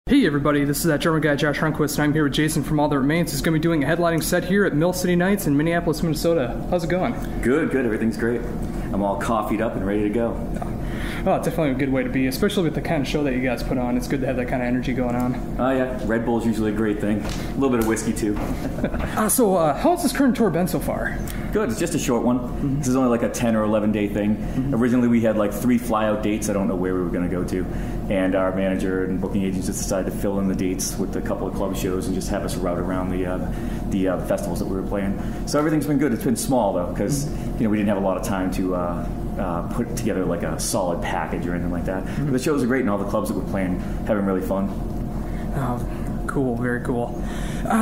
Hey everybody, this is that German guy Josh Runquist, and I'm here with Jason from All That Remains. He's going to be doing a headlining set here at Mill City Nights in Minneapolis, Minnesota. How's it going? Good. Everything's great. I'm all coffeeed up and ready to go. Oh, definitely a good way to be, especially with the kind of show that you guys put on. It's good to have that kind of energy going on. Oh, yeah. Red Bull's usually a great thing. A little bit of whiskey, too. So how has this current tour been so far? Good. It's just a short one. Mm-hmm. This is only like a 10 or 11 day thing. Mm-hmm. Originally, we had like 3 flyout dates. I don't know where we were going to go to. And our manager and booking agents just decided to fill in the dates with a couple of club shows and just have us route around the festivals that we were playing. So everything's been good. It's been small, though, because we didn't have a lot of time to put together like a solid package or anything like that. Mm-hmm. But the shows are great, and all the clubs that we're playing having really fun. Oh, cool. Very cool.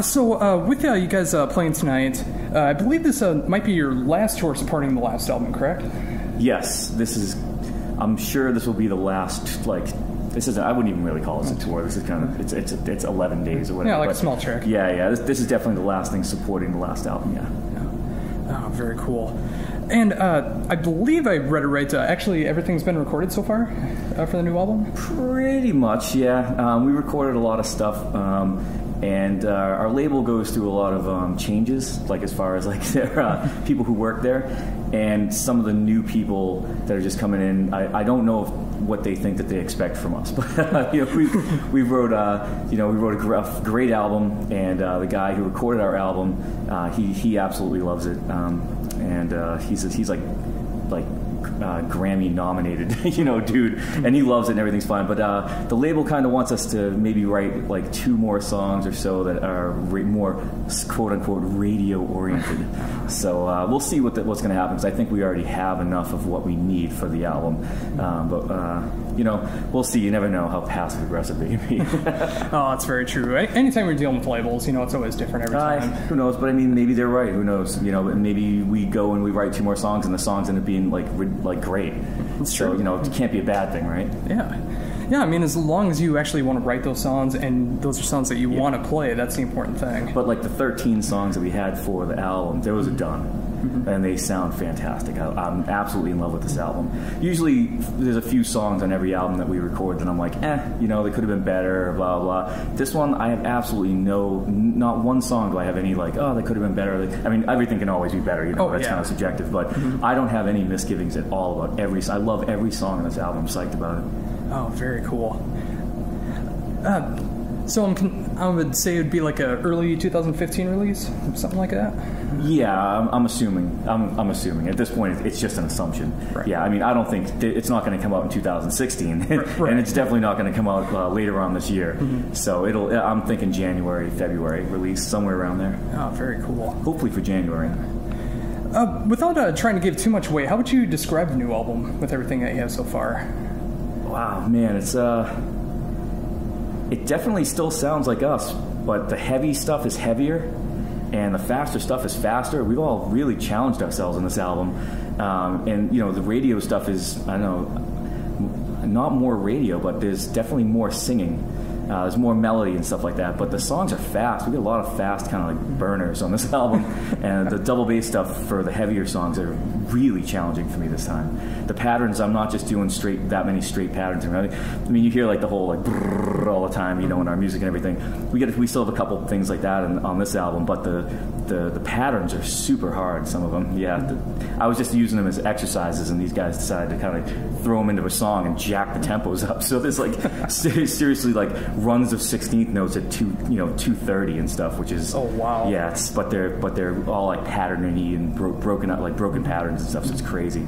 So with you guys playing tonight, I believe this might be your last tour supporting the last album, correct? Yes. I'm sure this will be the last, this isn't. I wouldn't even really call this a tour. This is kind of it's 11 days or whatever. Yeah, like a small trick. Yeah. This is definitely the last thing supporting the last album. Yeah. Oh, very cool. And I believe I read it right. Actually, everything's been recorded so far for the new album. Pretty much, yeah. We recorded a lot of stuff, and our label goes through a lot of changes, like as far as their people who work there, and some of the new people that are just coming in. I don't know what they think that they expect from us, but we wrote a great album, and the guy who recorded our album, he absolutely loves it, and he's like Grammy nominated dude, and he loves it and everything's fine, but the label kind of wants us to maybe write like 2 more songs or so that are more quote-unquote radio oriented. So we'll see what's going to happen, because I think we already have enough of what we need for the album, but we'll see. You never know how passive aggressive they can be. Oh, that's very true. Anytime we're dealing with labels, it's always different every time. Who knows? But I mean, maybe they're right. Who knows? Maybe we go and we write 2 more songs, and the songs end up being like great. It's true. So it can't be a bad thing, right? Yeah, I mean, as long as you actually want to write those songs, and those are songs that you want to play, that's the important thing. But like the 13 songs that we had for the album, those are done. Mm-hmm. And they sound fantastic. I'm absolutely in love with this album. Usually, there's a few songs on every album that we record that I'm like, they could have been better, or blah, blah. This one, I have absolutely not one song do I have any they could have been better. I mean, everything can always be better, that's kind of subjective, but I don't have any misgivings at all about I love every song on this album. I'm psyched about it. Oh, very cool. So I would say it would be like a early 2015 release, something like that. Yeah, I'm assuming. I'm assuming at this point it's just an assumption. Right. Yeah, I mean, I don't think it's not going to come out in 2016, right. And it's definitely not going to come out later on this year. Mm-hmm. So I'm thinking January, February release, somewhere around there. Oh, very cool. Hopefully for January. Without trying to give too much away, how would you describe the new album with everything that you have so far? Wow, man, it definitely still sounds like us, but the heavy stuff is heavier, and the faster stuff is faster. We've all really challenged ourselves in this album, and the radio stuff is, I don't know, not more radio, but there's definitely more singing. There's more melody and stuff like that, but the songs are fast. We get a lot of fast kind of burners on this album, and the double bass stuff for the heavier songs are really challenging for me this time. The patterns, I'm not just doing that many straight patterns. I mean, you hear the whole brrr all the time, in our music and everything. We still have a couple things like that on this album, but the patterns are super hard. Some of them, yeah. I was just using them as exercises, and these guys decided to kind of throw them into a song and jack the tempos up. So there's seriously runs of 16th notes at 230 and stuff, which is wow. Yeah, but they're all patterny and broken patterns and stuff. So it's crazy.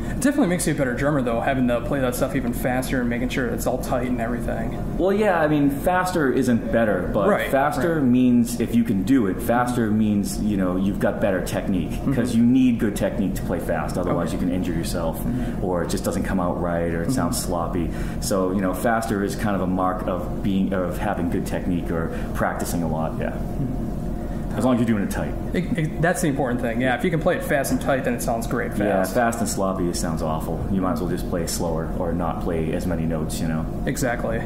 It definitely makes you a better drummer, though, having to play that stuff even faster and making sure it's all tight and everything. Well, yeah, I mean, faster isn't better, but faster means if you can do it. Faster means, you've got better technique, because you need good technique to play fast. Otherwise, you can injure yourself, or it just doesn't come out right, or it sounds sloppy. So, faster is kind of a mark of having good technique or practicing a lot, yeah. As long as you're doing it tight. That's the important thing, yeah. If you can play it fast and tight, then it sounds great fast. Yeah, fast and sloppy, it sounds awful. You might as well just play slower or not play as many notes, Exactly.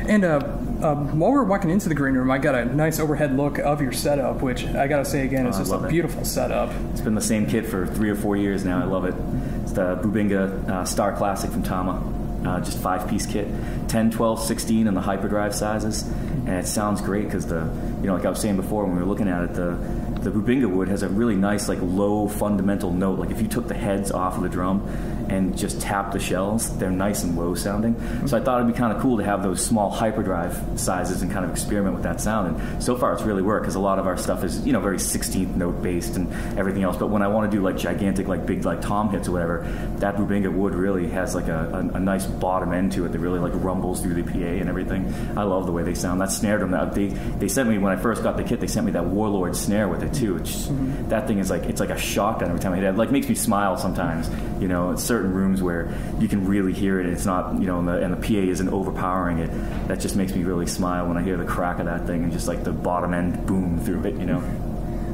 And while we're walking into the green room, I got a nice overhead look of your setup, which I got to say again, is just a beautiful setup. It's been the same kit for 3 or 4 years now. I love it. It's the Bubinga Star Classic from Tama. just 5-piece kit, 10, 12, 16 in the hyperdrive sizes, and it sounds great because like I was saying before when we were looking at it, the Bubinga wood has a really nice like low fundamental note. Like if you took the heads off of the drum and just tapped the shells, they're nice and low sounding. So I thought it'd be kind of cool to have those small hyperdrive sizes and kind of experiment with that sound. And so far it's really worked because a lot of our stuff is very 16th note based and everything else. But when I want to do like gigantic like big like tom hits or whatever, that Bubinga wood really has like a nice bottom end to it that really like rumbles through the PA and everything. I love the way they sound. That snare drum that they sent me when I first got the kit, they sent me that Warlord snare with it too. That thing is like, it's like a shotgun every time I hit it. It like makes me smile sometimes. It's certain rooms where you can really hear it. And it's not and the PA isn't overpowering it. That just makes me really smile when I hear the crack of that thing and just like the bottom end boom through it.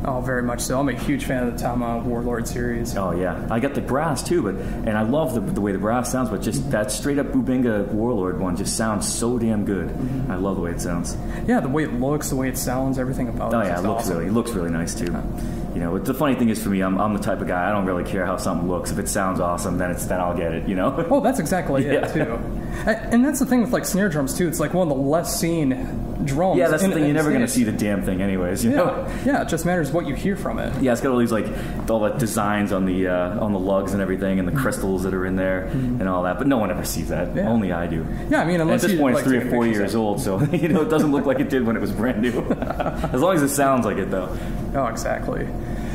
Oh, very much so. I'm a huge fan of the Tama Warlord series. Oh yeah, I got the brass too, and I love the way the brass sounds. But just that straight up Bubinga Warlord one just sounds so damn good. I love the way it sounds. Yeah, the way it looks, the way it sounds, everything about it. Oh yeah, it looks really nice too. The funny thing is for me, I'm the type of guy, I don't really care how something looks. If it sounds awesome, then I'll get it. Oh, that's exactly it too. And that's the thing with like snare drums too. It's like one of the less seen drums. Yeah, that's the thing. You're never going to see the damn thing anyways. Yeah, it just matters what you hear from it. Yeah, it's got all these like all the designs on the lugs and everything, and the crystals that are in there and all that. But no one ever sees that. Yeah. Only I do. Yeah, I mean, unless at this point it's 3 or 4 years old, so it doesn't look like it did when it was brand new. As long as it sounds like it, though. Oh, exactly.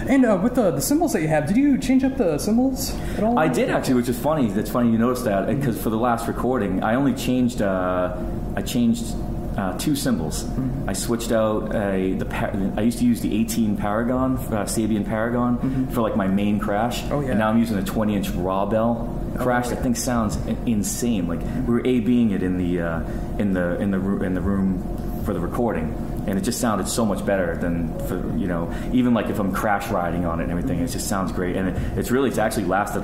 And with the cymbals that you have, did you change up the cymbals at all? I did actually, which is funny. It's funny you noticed that because for the last recording, I only changed. 2 cymbals. I switched out I used to use the 18 Paragon, Sabian Paragon, for like my main crash. Oh yeah. And now I'm using a 20-inch raw bell crash. That thing sounds insane. Like we were A/B'ing it in the room for the recording. And it just sounded so much better than even like if I'm crash riding on it and everything, it just sounds great. And it's actually lasted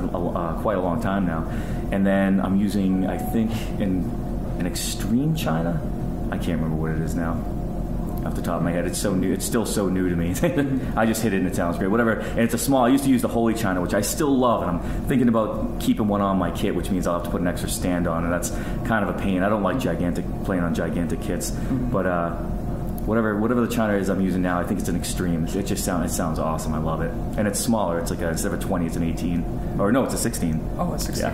quite a long time now. And then I'm using, I think, an Extreme China. I can't remember what it is now off the top of my head. It's so new. It's still so new to me. I just hit it and it sounds great. Whatever. And it's a small. I used to use the Holy China, which I still love, and I'm thinking about keeping one on my kit, which means I'll have to put an extra stand on, and that's kind of a pain. I don't like playing on gigantic kits, but whatever the China is I'm using now, I think it's an Extreme. It sounds awesome. I love it, and it's smaller. It's like instead of a 20, it's an 18, or no, it's a 16. Oh, it's 16.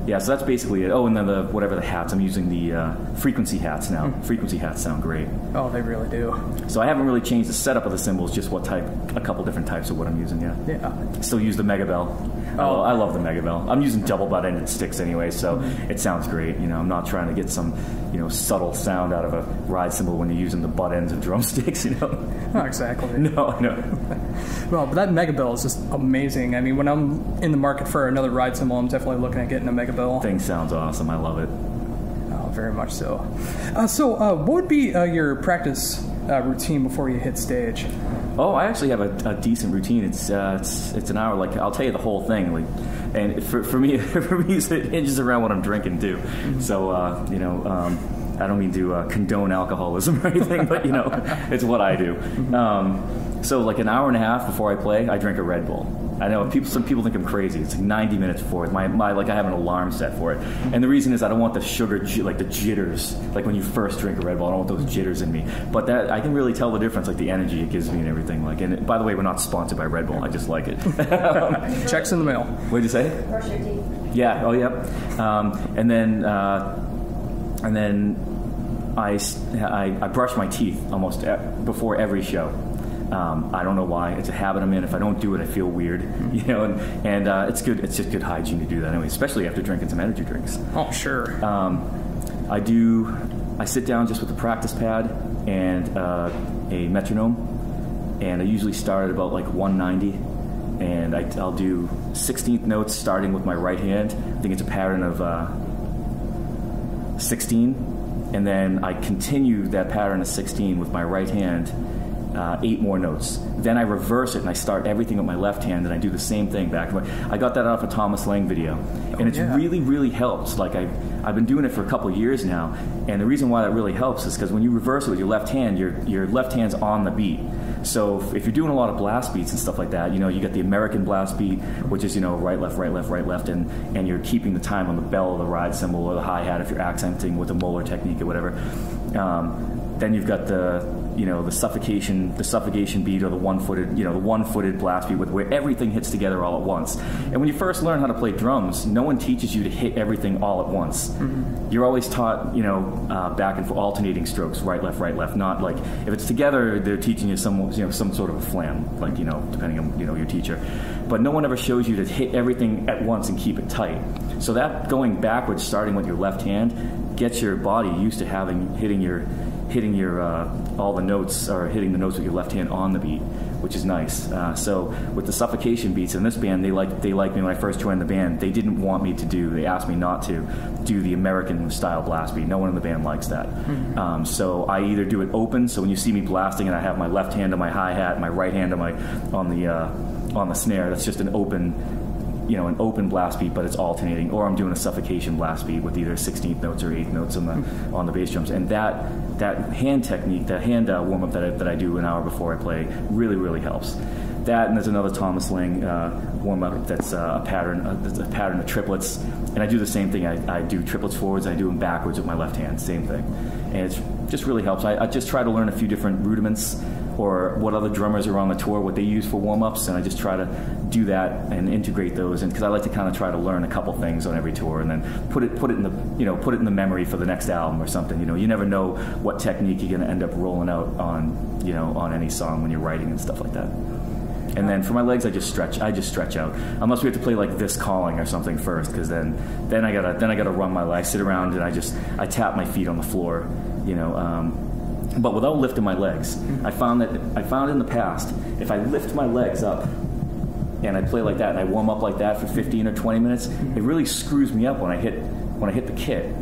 Yeah, so that's basically it. Oh, and then the hats. I'm using the frequency hats now. Frequency hats sound great. Oh, they really do. So I haven't really changed the setup of the cymbals, just a couple different types of what I'm using, Yeah. Still use the Mega Bell. Oh, I love the Mega Bell. I'm using double butt-ended sticks anyway, so it sounds great. I'm not trying to get some, subtle sound out of a ride cymbal when you're using the butt ends of drumsticks, Not exactly. No. Well, but that Mega Bell is just amazing. I mean, when I'm in the market for another ride cymbal, I'm definitely looking at getting a Mega Bell. Thing sounds awesome. I love it. Oh, very much so. What would be your practice routine before you hit stage? Oh, I actually have a decent routine. It's an hour. Like I'll tell you the whole thing. And for me, it hinges around what I'm drinking too. So I don't mean to condone alcoholism or anything, but it's what I do. So like an hour and a half before I play, I drink a Red Bull. I know some people think I'm crazy. It's like 90 minutes before. I have an alarm set for it. And the reason is I don't want the sugar, like the jitters, like when you first drink a Red Bull. I don't want those jitters in me. But that I can really tell the difference, like the energy it gives me and everything. And by the way, we're not sponsored by Red Bull. I just like it. Checks in the mail. What did you say? Brush your teeth. Yeah. Oh, yep. And then I brush my teeth almost before every show. I don't know why. It's a habit I'm in. If I don't do it, I feel weird. And it's good. It's just good hygiene to do that anyway, especially after drinking some energy drinks. Oh, sure. I sit down just with a practice pad and a metronome, and I usually start at about like 190, and I'll do 16th notes starting with my right hand. I think it's a pattern of 16, and then I continue that pattern of 16 with my right hand. 8 more notes. Then I reverse it and I start everything with my left hand and I do the same thing back. I got that off a Thomas Lang video, and it's really, really helps. Like I've been doing it for a couple of years now, and the reason why that really helps is because when you reverse it with your left hand, your left hand's on the beat. So if you're doing a lot of blast beats and stuff like that, you got the American blast beat, which is, right, left, right, left, right, left, and you're keeping the time on the bell or the ride cymbal or the hi-hat if you're accenting with a Moeller technique or whatever. Then you've got the suffocation beat, or the one-footed blast beat where everything hits together all at once. And when you first learn how to play drums, no one teaches you to hit everything all at once. Mm-hmm. You're always taught, back and forth, alternating strokes, right, left, not like if it's together, they're teaching you some sort of a flam, like, depending on, your teacher. But no one ever shows you to hit everything at once and keep it tight. So that going backwards, starting with your left hand, gets your body used to hitting your all the notes, or hitting the notes with your left hand on the beat, which is nice. So with the suffocation beats in this band, they liked me when I first joined the band. They didn't want me to they asked me not to do the American style blast beat. No one in the band likes that. Mm-hmm. So I either do it open, so when you see me blasting and I have my left hand on my hi-hat, my right hand on the snare, that's just an open blast beat, but it's alternating, or I'm doing a suffocation blast beat with either 16th notes or 8th notes on the bass drums. And that hand technique, that hand warm-up that I do an hour before I play really, really helps. That, and there's another Thomas Lang warm-up that's a pattern of triplets, and I do the same thing. I do triplets forwards, I do them backwards with my left hand, same thing. And it just really helps. I just try to learn a few different rudiments, or what other drummers are on the tour, what they use for warm-ups, and I just try to do that and integrate those, and because I like to kind of try to learn a couple things on every tour, and then put it in the memory for the next album or something. You never know what technique you're going to end up rolling out on any song when you're writing and stuff like that. And then for my legs, I just stretch out, unless we have to play like This Calling or something first, because then I gotta run my legs, sit around, and I tap my feet on the floor, but without lifting my legs. I found in the past, if I lift my legs up and I play like that and I warm up like that for 15 or 20 minutes, it really screws me up when I hit the kit,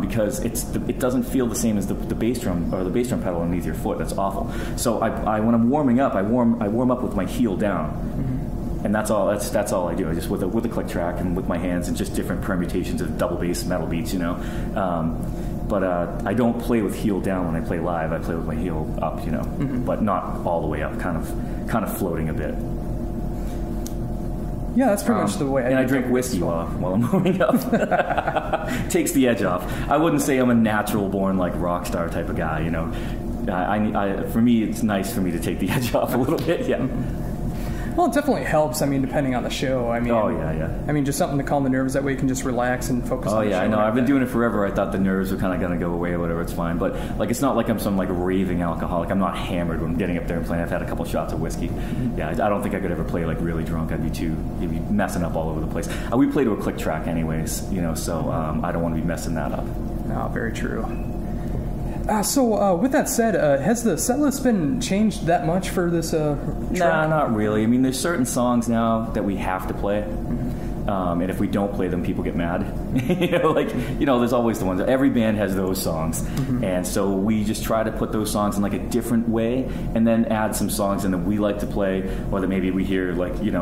because it doesn't feel the same as the bass drum, or the bass drum pedal underneath your foot. That's awful. So I when I'm warming up, I warm up with my heel down. And that's all I do. I just with a click track and with my hands, and just different permutations of double bass metal beats, But I don't play with heel down when I play live. I play with my heel up, but not all the way up, kind of floating a bit. Yeah, that's pretty much the way. And I drink whiskey while I'm warming up. Takes the edge off. I wouldn't say I'm a natural born like rock star type of guy. For me, it's nice for me to take the edge off a little bit. Yeah. Well, it definitely helps. Depending on the show. Oh yeah. Just something to calm the nerves. That way you can just relax and focus on the show. Oh yeah, I know. I've been doing it forever. I thought the nerves were kind of going to go away or whatever. It's fine. But it's not like I'm some raving alcoholic. I'm not hammered when I'm getting up there and playing. I've had a couple shots of whiskey. Yeah, I don't think I could ever play really drunk. I'd be messing up all over the place. We play to a click track anyways, so I don't want to be messing that up. No, very true. So with that said, has the set list been changed that much for this track? Nah, not really. There's certain songs now that we have to play. And if we don't play them, people get mad. There's always the ones. Every band has those songs. And so we just try to put those songs in a different way, and then add some songs in that we like to play, or that maybe we hear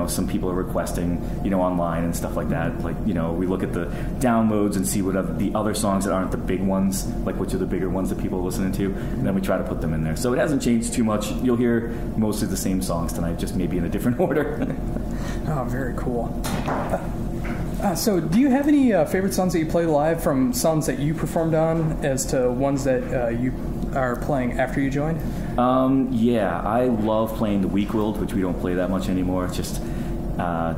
some people are requesting, online and stuff like that. We look at the downloads and see what the other songs that aren't the big ones, which are the bigger ones that people are listening to, and then we try to put them in there. So it hasn't changed too much. You'll hear mostly the same songs tonight, just maybe in a different order. Oh, very cool. So do you have any favorite songs that you play live from songs that you performed on as to ones that you are playing after you joined? Yeah, I love playing the Weak Willed, which we don't play that much anymore. It's just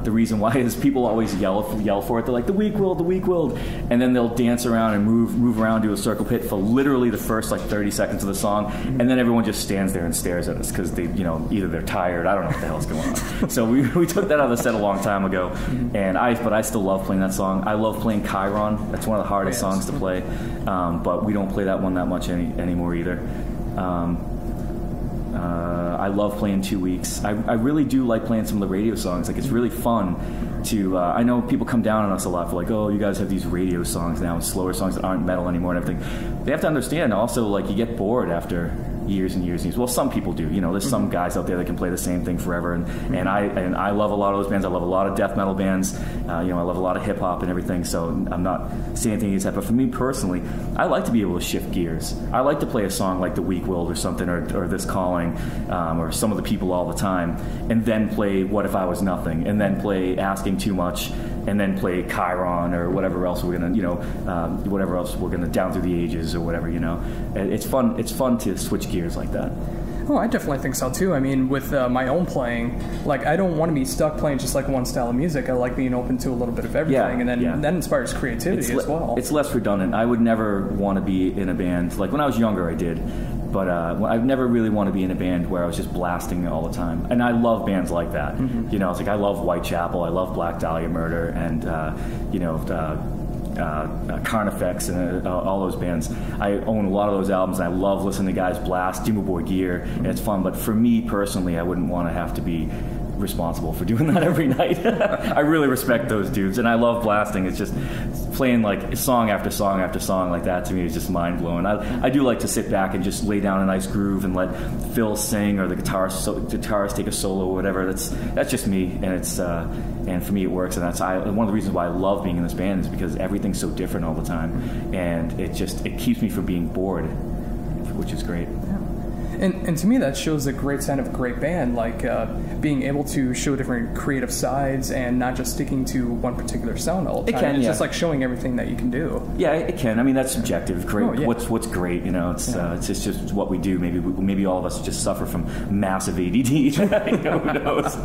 the reason why is people always yell for it. They're like, the Weak Willed, and then they'll dance around and move around, do a circle pit for literally the first 30 seconds of the song, and then everyone just stands there and stares at us because they, either they're tired. I don't know what the hell's going on. So we took that out of the set a long time ago, but I still love playing that song. I love playing Chiron. That's one of the hardest songs to play, but we don't play that one that much anymore either. I love playing 2 Weeks. I really do like playing some of the radio songs. It's really fun to... I know people come down on us a lot for oh, you guys have these radio songs now, slower songs that aren't metal anymore and everything. they have to understand also, like, you get bored after years and years and years. Well, some people do. There's some guys out there that can play the same thing forever, and I love a lot of those bands. I love a lot of death metal bands. I love a lot of hip hop and everything. So I'm not saying anything against that. But for me personally, I like to be able to shift gears. I like to play a song like The Weak Willed or something, or This Calling, or Some of the People All the Time, and then play What If I Was Nothing, and then play Asking Too Much, and then play Chiron or whatever else we're gonna Down Through the Ages or whatever. It's fun. It's fun to switch gears like that. Oh, I definitely think so too. I mean, with my own playing, like, I don't want to be stuck playing just like one style of music. I like being open to a little bit of everything, and then that inspires creativity as well. It's less redundant. I would never want to be in a band. Like when I was younger, I did. But I've never really want to be in a band where I was just blasting all the time. And I love bands like that. It's like I love Whitechapel, I love Black Dahlia Murder, and Carnifex, and all those bands. I own a lot of those albums, and I love listening to guys blast, Demo Boy gear, and it's fun. But for me personally, I wouldn't want to have to be responsible for doing that every night. I really respect those dudes, and I love blasting. It's just playing like song after song after song like that, to me, is just mind blowing. I do like to sit back and just lay down a nice groove and let Phil sing, or the guitarist take a solo or whatever. That's just me, and it's and for me it works. And that's one of the reasons why I love being in this band, is because everything's so different all the time, and it keeps me from being bored, which is great. And to me, that shows a great sign of a great band, like being able to show different creative sides and not just sticking to one particular sound all the time. It's just like showing everything that you can do. Yeah, it can. I mean, that's subjective. Great. Oh, yeah. What's great? It's just what we do. Maybe all of us just suffer from massive ADD. Who knows?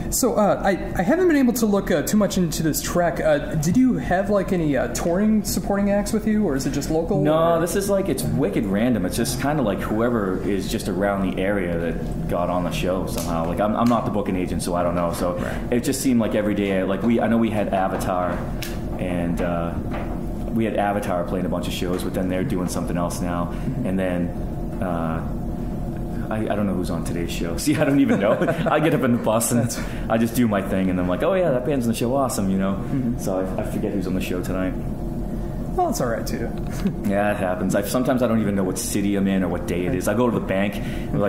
So I haven't been able to look too much into this track. Did you have like any touring supporting acts with you, or is it just local? No, this is like, it's wicked random. It's just kind of like whoever is just around the area that got on the show somehow. Like I'm not the booking agent, so I don't know. So It just seemed like every day. I know we had Avatar, and we had Avatar playing a bunch of shows, but then they're doing something else now, and then. I don't know who's on today's show. See, I don't even know. I get up in the bus and I just do my thing, and I'm like, oh yeah, that band's on the show, awesome, So I forget who's on the show tonight. Well, it's all right too. Yeah, it happens. Sometimes I don't even know what city I'm in or what day it is. I go to the bank, and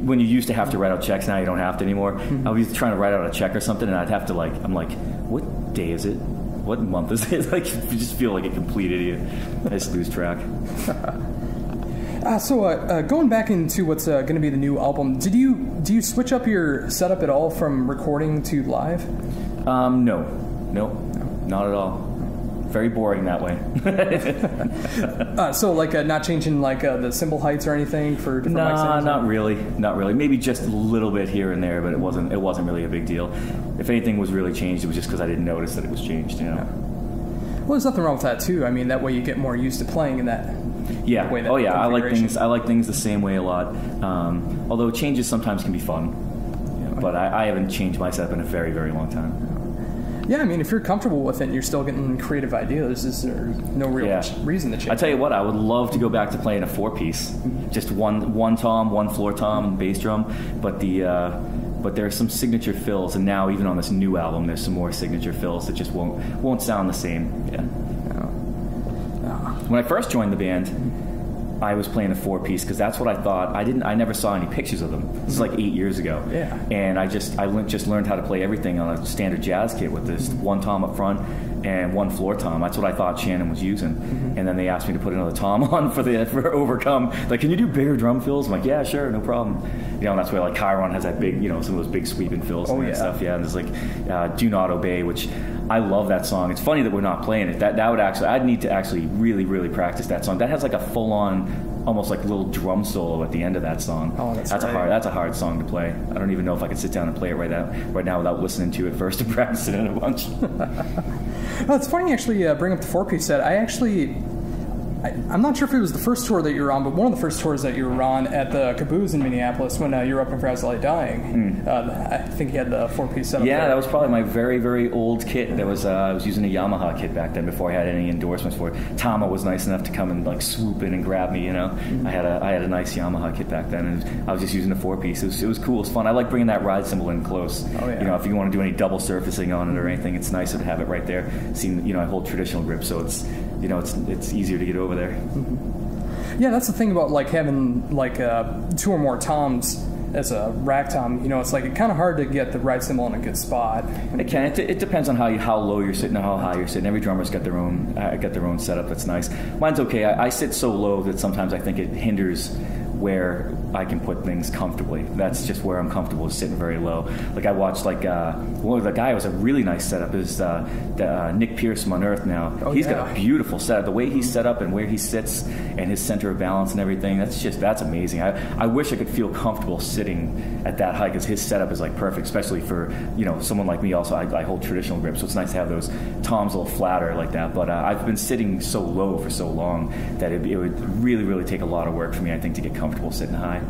when you used to have to write out checks, now you don't have to anymore. I was trying to write out a check or something, and I'd have to I'm like, what day is it? What month is it? Like, you just feel like a complete idiot. I just lose track. So going back into what's going to be the new album, do you switch up your setup at all from recording to live? No, not at all. Very boring that way. So not changing the cymbal heights or anything for different mic settings? Not really. Maybe just a little bit here and there, but it wasn't really a big deal. If anything was really changed, it was just because I didn't notice that it was changed. Yeah. Well, there's nothing wrong with that too. I mean, that way you get more used to playing in that. Yeah. I like things the same way a lot. Although changes sometimes can be fun. But I haven't changed my setup in a very, very long time. Yeah, I mean, if you're comfortable with it and you're still getting creative ideas, there's no real reason to change. I tell you what, I would love to go back to playing a 4-piece, just one tom, one floor tom, and bass drum. But there are some signature fills, and now even on this new album, there's some more signature fills that just won't sound the same. Yeah. When I first joined the band, I was playing a 4-piece because that's what I thought. I never saw any pictures of them. This is like 8 years ago. Yeah. And I just learned how to play everything on a standard jazz kit with this one tom up front and one floor tom. That's what I thought Shannon was using. And then they asked me to put another tom on for Overcome. Like, can you do bigger drum fills? I'm like, yeah, sure, no problem. And that's where Chiron has that big, some of those big sweeping fills and stuff. Yeah, and there's Do Not Obey, which I love that song. It's funny that we're not playing it. I'd need to actually really, really practice that song. That has like a full-on, almost like little drum solo at the end of that song. Oh, that's a hard song to play. I don't even know if I could sit down and play it right now without listening to it first and practicing it a bunch. Well, it's funny you actually bring up the 4-piece set. I actually I'm not sure if it was the first tour that you were on, but one of the first tours that you were on at the Caboose in Minneapolis when you were up in Frazzle Dying. I think you had the 4-piece setup. Yeah, that was probably my very, very old kit. That was I was using a Yamaha kit back then before I had any endorsements for it. Tama was nice enough to come and like swoop in and grab me. You know, I had a nice Yamaha kit back then, and I was just using a 4-piece. It was cool. It was fun. I like bringing that ride cymbal in close. Oh, yeah. You know, if you want to do any double surfacing on it or anything, it's nicer to have it right there. I hold traditional grip, so it's easier to get over there. Yeah, that's the thing about like having like 2 or more toms as a rack tom. You know, it's like it's kind of hard to get the ride cymbal in a good spot. It can. It depends on how low you're sitting or how high you're sitting. Every drummer's got their own setup that's nice. Mine's okay. I sit so low that sometimes I think it hinders where I can put things comfortably. That's just where I'm comfortable, is sitting very low. Like I watched the guy who has a really nice setup is Nick Pierce from Unearth now. He's got a beautiful setup. The way he's set up and where he sits and his center of balance and everything, that's amazing. I wish I could feel comfortable sitting at that height, because his setup is like perfect, especially for someone like me. Also, I hold traditional grip, so it's nice to have those toms a little flatter like that. But I've been sitting so low for so long that it would really, really take a lot of work for me, I think, to get comfortable sitting high.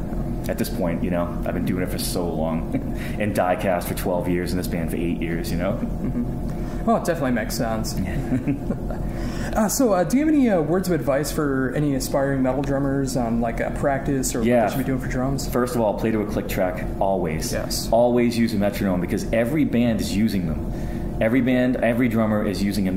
At this point, I've been doing it for so long, and Diecast for 12 years, and this band for 8 years. Oh, it definitely makes sense. So, do you have any words of advice for any aspiring metal drummers on like practice or what they should be doing for drums? First of all, play to a click track always. Yes. Always use a metronome, because every band is using them. Every band, every drummer is using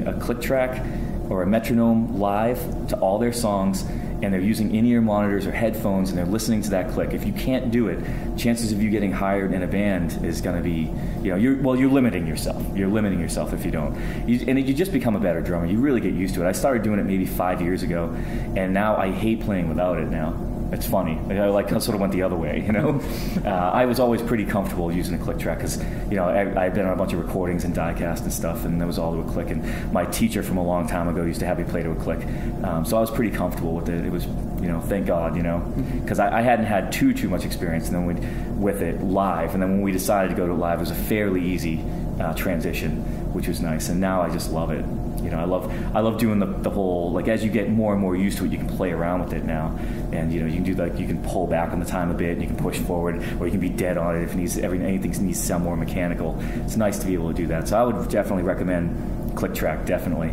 a click track or a metronome live to all their songs. And they're using in-ear monitors or headphones, and they're listening to that click. If you can't do it, chances of you getting hired in a band is going to be, you're limiting yourself. You're limiting yourself if you don't. You just become a better drummer. You really get used to it. I started doing it maybe 5 years ago, and now I hate playing without it now. It's funny. I sort of went the other way, I was always pretty comfortable using a click track because, I've been on a bunch of recordings and Diecast and stuff, and it was all to a click. And my teacher from a long time ago used to have me play to a click. So I was pretty comfortable with it. It was, thank God, because I hadn't had too much experience with it live. And then when we decided to go to live, it was a fairly easy transition, which was nice. And now I just love it. I love doing the whole, like, as you get more and more used to it, you can play around with it now, and you can do you can pull back on the time a bit, and you can push forward, or you can be dead on it if anything needs to sound more mechanical. It's nice to be able to do that. So I would definitely recommend click track, definitely.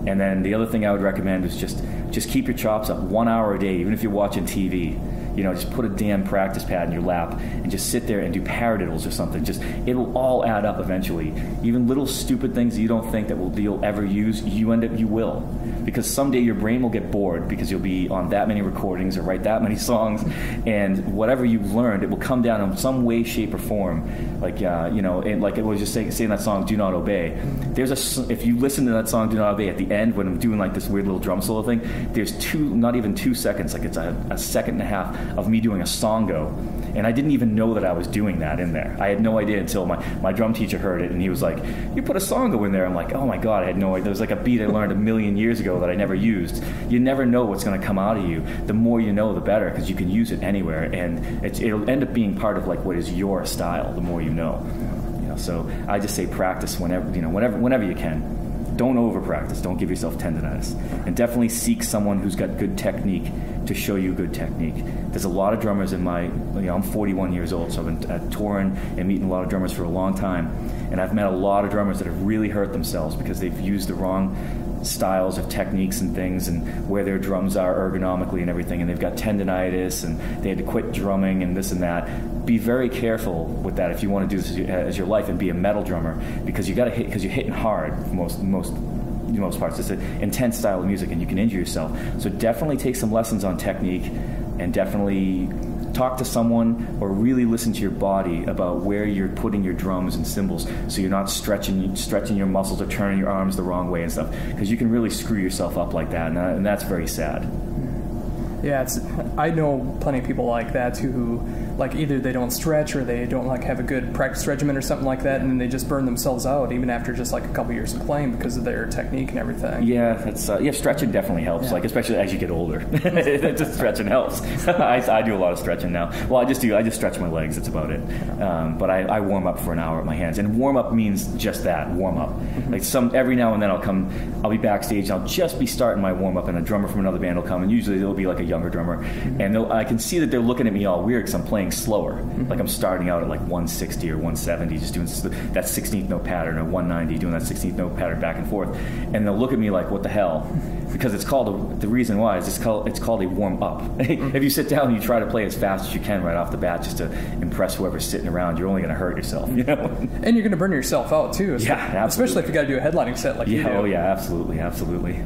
And then the other thing I would recommend is just keep your chops up 1 hour a day, even if you're watching TV. Just put a damn practice pad in your lap and just sit there and do paradiddles or something. It'll all add up eventually. Even little stupid things that you don't think that you'll ever use, you will. Because someday your brain will get bored because you'll be on that many recordings or write that many songs, and whatever you've learned, it will come down in some way, shape, or form. Like, and like it was just saying that song, Do Not Obey. If you listen to that song, Do Not Obey, at the end when I'm doing like this weird little drum solo thing, there's not even 2 seconds, like it's a second and a half of me doing a songo, and I didn't even know that I was doing that in there. I had no idea until my drum teacher heard it, and he was like, "You put a songo in there." I'm like, "Oh my God, I had no idea." There was like a beat I learned a million years ago that I never used. You never know what's going to come out of you. The more you know, the better, because you can use it anywhere, and it'll end up being part of like what is your style. The more you know. So I just say practice whenever you can. Don't over practice. Don't give yourself tendonitis, and definitely seek someone who's got good technique to show you good technique. There's a lot of drummers in I'm 41 years old, so I've been touring and meeting a lot of drummers for a long time, and I've met a lot of drummers that have really hurt themselves because they've used the wrong styles of techniques and things, and where their drums are ergonomically and everything, and they've got tendonitis, and they had to quit drumming and this and that. Be very careful with that if you want to do this as your life and be a metal drummer, because you got to hit, because you're hitting hard for most parts. It's an intense style of music, and you can injure yourself. So definitely take some lessons on technique, and definitely talk to someone or really listen to your body about where you're putting your drums and cymbals, so you're not stretching your muscles or turning your arms the wrong way and stuff, because you can really screw yourself up like that, and that's very sad. Yeah, I know plenty of people like that too, who like either they don't stretch or they don't like have a good practice regimen or something like that, and then they just burn themselves out even after just like a couple years of playing because of their technique and everything. Yeah, that's stretching definitely helps. Like especially as you get older, just stretching helps. I do a lot of stretching now. Well, I just stretch my legs. That's about it. But I warm up for an hour with my hands, and warm up means just that, warm up. Like every now and then I'll be backstage and I'll just be starting my warm up, and a drummer from another band will come, and usually it'll be like a younger drummer, and I can see that they're looking at me all weird because I'm playing slower. Like I'm starting out at like 160 or 170, just doing that 16th note pattern, or 190, doing that 16th note pattern back and forth, and they'll look at me like, what the hell? Because it's called the reason why is it's called a warm up. If you sit down and you try to play as fast as you can right off the bat just to impress whoever's sitting around, you're only going to hurt yourself, you know. And you're going to burn yourself out too. Yeah, absolutely. Especially if you got to do a headlining set like you do. Oh yeah, absolutely.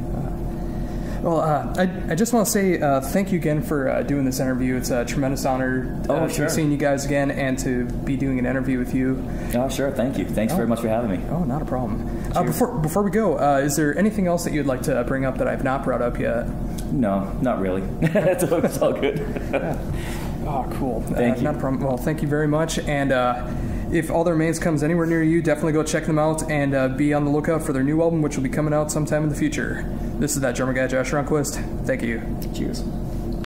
Well, I just want to say thank you again for doing this interview. It's a tremendous honor to be seeing you guys again and to be doing an interview with you. Oh, sure. Thank you. Thanks very much for having me. Oh, not a problem. Before we go, is there anything else that you'd like to bring up that I've not brought up yet? No, not really. It's all good. Yeah. Oh, cool. Thank you. Not a problem. Well, thank you very much. And if All Their Remains comes anywhere near you, definitely go check them out and be on the lookout for their new album, which will be coming out sometime in the future. This is That Drummer Guy, Josh Runquist. Thank you. Cheers.